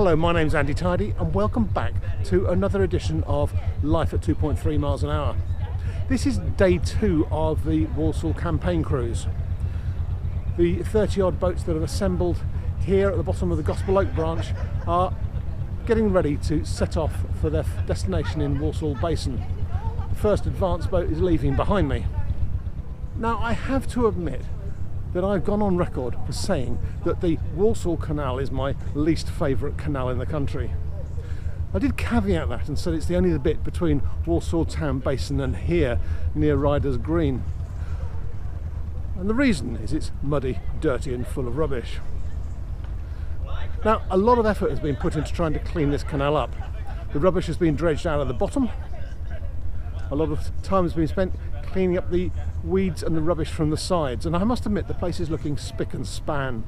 Hello, my name's Andy Tidy and welcome back to another edition of Life at 2.3 miles an hour. This is day 2 of the Walsall campaign cruise. The 30 odd boats that have assembled here at the bottom of the Gospel Oak branch are getting ready to set off for their destination in Walsall Basin. The first advance boat is leaving behind me. Now, I have to admit that I've gone on record for saying that the Walsall Canal is my least favourite canal in the country. I did caveat that and said it's the only bit between Walsall Town Basin and here near Riders Green. And the reason is it's muddy, dirty and full of rubbish. Now, a lot of effort has been put into trying to clean this canal up. The rubbish has been dredged out of the bottom. A lot of time has been spent cleaning up the weeds and the rubbish from the sides, and I must admit the place is looking spick and span.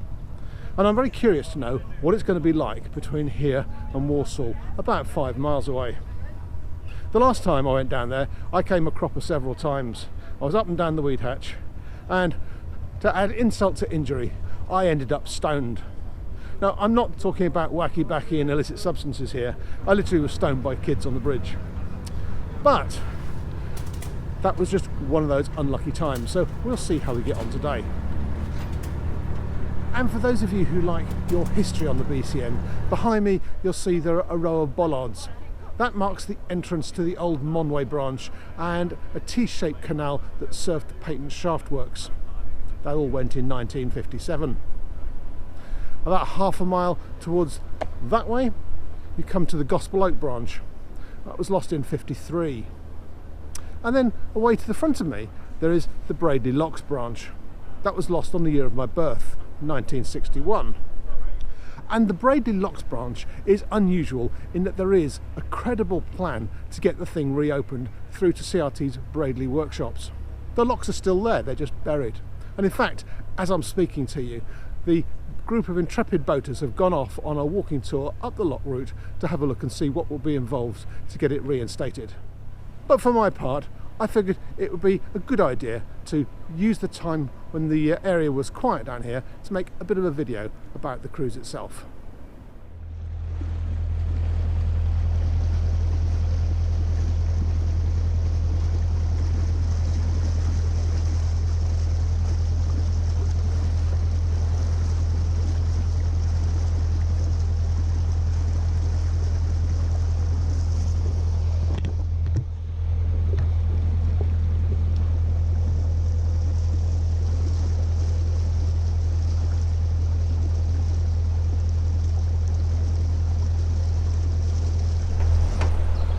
And I'm very curious to know what it's going to be like between here and Walsall, about 5 miles away. The last time I went down there, I came a cropper several times. I was up and down the weed hatch, and to add insult to injury, I ended up stoned. Now, I'm not talking about wacky-backy and illicit substances here. I literally was stoned by kids on the bridge. But that was just one of those unlucky times, so we'll see how we get on today. And for those of you who like your history on the BCN, behind me you'll see there are a row of bollards. That marks the entrance to the old Monway branch and a T-shaped canal that served the patent shaft works. That all went in 1957. About half a mile towards that way, you come to the Gospel Oak branch. That was lost in 53. And then away to the front of me, there is the Bradeley Locks branch. That was lost on the year of my birth, 1961. And the Bradeley Locks branch is unusual in that there is a credible plan to get the thing reopened through to CRT's Bradeley workshops. The locks are still there, they're just buried. And in fact, as I'm speaking to you, the group of intrepid boaters have gone off on a walking tour up the lock route to have a look and see what will be involved to get it reinstated. But for my part, I figured it would be a good idea to use the time when the area was quiet down here to make a bit of a video about the cruise itself.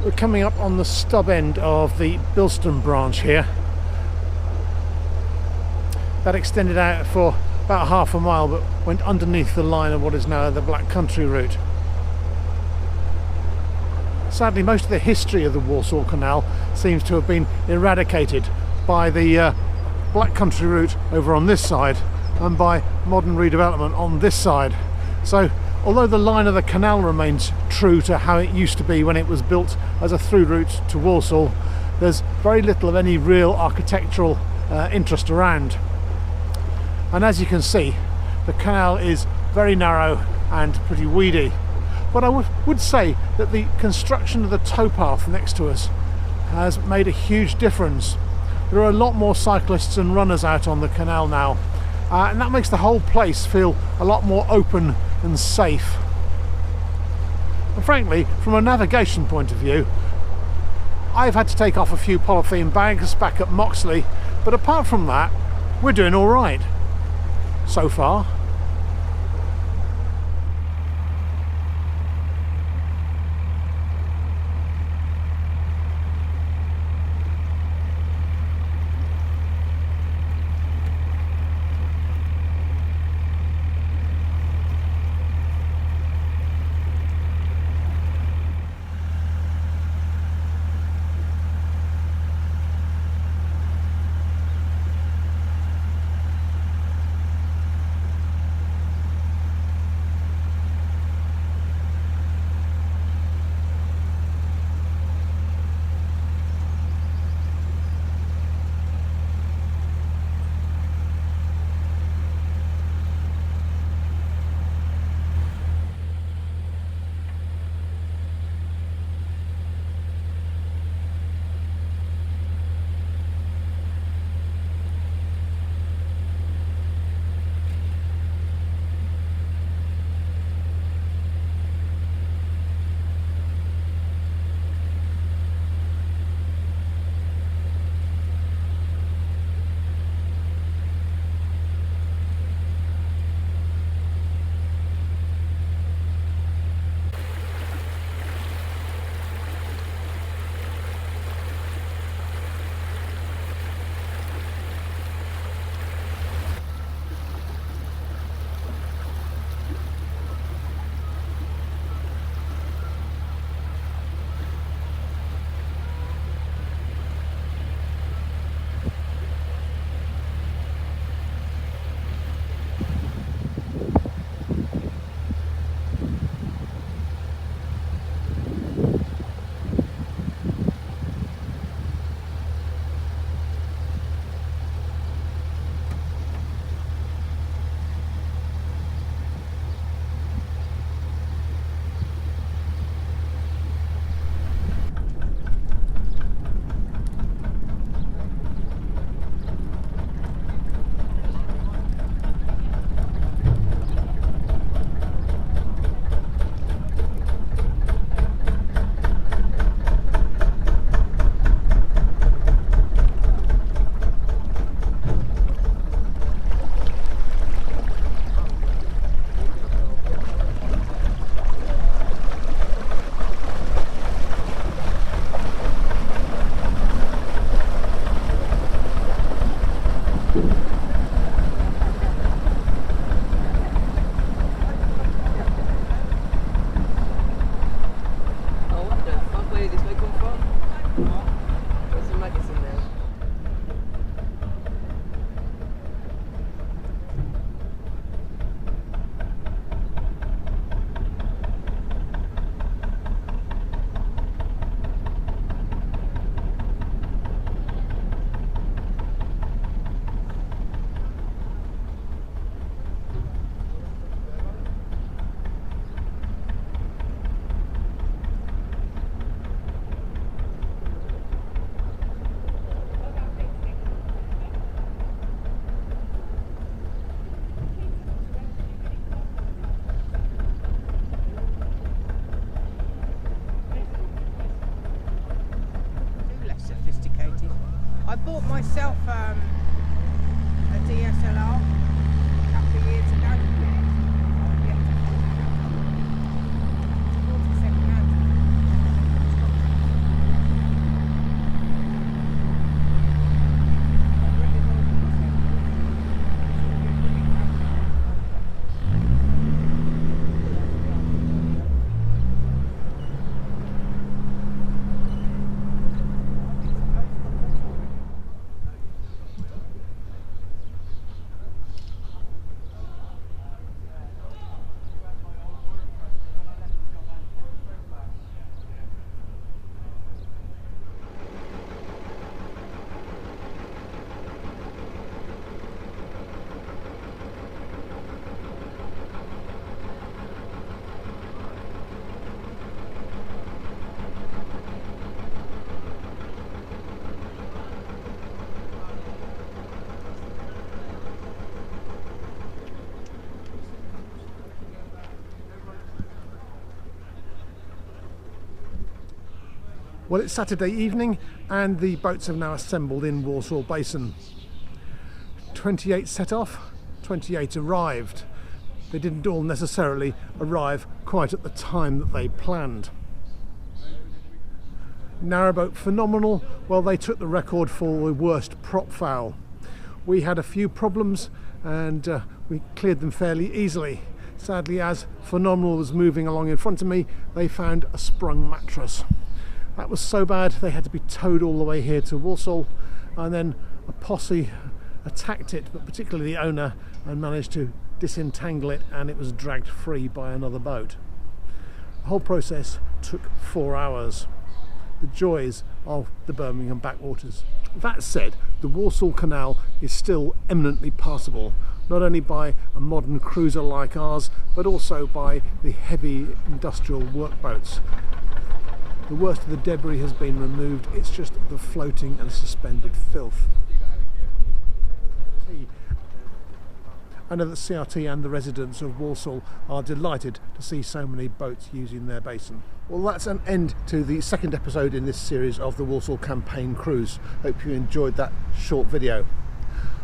We're coming up on the stub end of the Bilston Branch here. That extended out for about half a mile but went underneath the line of what is now the Black Country route. Sadly, most of the history of the Walsall Canal seems to have been eradicated by the Black Country route over on this side and by modern redevelopment on this side. So although the line of the canal remains true to how it used to be when it was built as a through route to Walsall, there's very little of any real architectural interest around. And as you can see, the canal is very narrow and pretty weedy. But I would say that the construction of the towpath next to us has made a huge difference. There are a lot more cyclists and runners out on the canal now, and that makes the whole place feel a lot more open and safe. And frankly, from a navigation point of view, I've had to take off a few polythene bags back at Moxley, but apart from that, we're doing all right so far. complicated. I bought myself a DSLR a couple of years ago. Well, it's Saturday evening and the boats have now assembled in Walsall Basin. 28 set off, 28 arrived. They didn't all necessarily arrive quite at the time that they planned. Narrowboat phenomenal, well, they took the record for the worst prop foul. We had a few problems and we cleared them fairly easily. Sadly, as Phenomenal was moving along in front of me, they found a sprung mattress. That was so bad they had to be towed all the way here to Walsall, and then a posse attacked it, but particularly the owner, and managed to disentangle it, and it was dragged free by another boat. The whole process took 4 hours. The joys of the Birmingham backwaters. That said, the Walsall Canal is still eminently passable, not only by a modern cruiser like ours, but also by the heavy industrial workboats. The worst of the debris has been removed, it's just the floating and suspended filth. I know that CRT and the residents of Walsall are delighted to see so many boats using their basin. Well, that's an end to the second episode in this series of the Walsall Campaign Cruise. Hope you enjoyed that short video.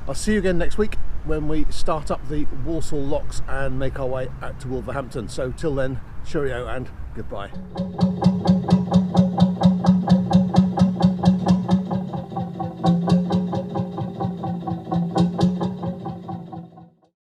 I'll see you again next week when we start up the Walsall locks and make our way out to Wolverhampton. So till then, cheerio and goodbye.